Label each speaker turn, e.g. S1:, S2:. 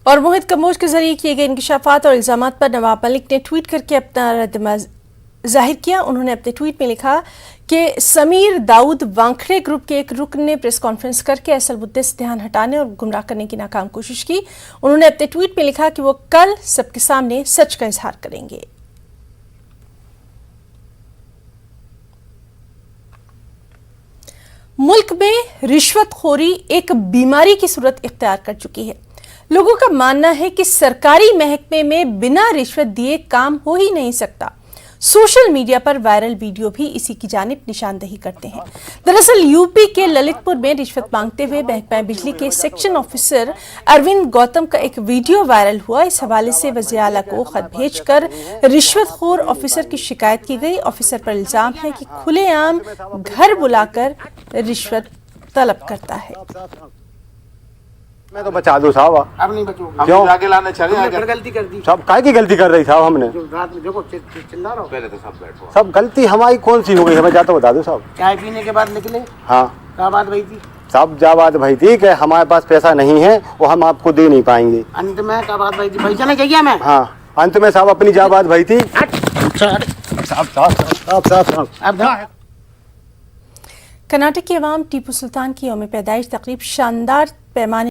S1: और मोहित कमोज के जरिए किए गए इंकशाफात और इल्जामात पर नवाब मलिक ने ट्वीट करके अपना रद्द जाहिर किया। उन्होंने अपने ट्वीट में लिखा कि समीर दाऊद वांखड़े ग्रुप के एक रुकन ने प्रेस कॉन्फ्रेंस करके असल मुद्दे से ध्यान हटाने और गुमराह करने की नाकाम कोशिश की। उन्होंने अपने ट्वीट में लिखा कि वो कल सबके सामने सच का इजहार करेंगे। मुल्क में रिश्वतखोरी एक बीमारी की सूरत इख्तियार कर चुकी है। लोगों का मानना है कि सरकारी महकमे में बिना रिश्वत दिए काम हो ही नहीं सकता। सोशल मीडिया पर वायरल वीडियो भी इसी की जानिब निशानदेही करते हैं। दरअसल यूपी के ललितपुर में रिश्वत मांगते हुए महकमा बिजली के सेक्शन ऑफिसर अरविंद गौतम का एक वीडियो वायरल हुआ। इस हवाले से वज़ीर आला को खत भेजकर रिश्वतखोर ऑफिसर की शिकायत की गई। ऑफिसर पर इल्जाम है कि खुलेआम घर बुलाकर रिश्वत तलब करता है।
S2: मैं तो बचा दो साहब।
S3: अब नहीं बचूंगा।
S2: क्यों
S3: आगे लाने चले आगे गलती कर दी
S2: सब काय की गलती कर रही साहब हमने
S3: रात में देखो चिल्ला रहा हूं। पहले तो सब बैठो।
S2: सब गलती हमारी कौन सी हो गई हमें जाता बता दो साहब।
S3: चाय पीने के बाद निकले।
S2: हाँ
S3: क्या बात भाई थी
S2: साहब जा बात भाई थी कि हमारे पास पैसा नहीं है वो हम आपको दे नहीं पाएंगे।
S3: अंत में क्या बात भाई थी पैसा नहीं चाहिए मैं।
S2: हाँ अंत में साहब अपनी जा बात भाई थी।
S1: कर्नाटक की अवाम टीपू सुल्तान की यौम पैदाइश तकरीब शानदार पैमाने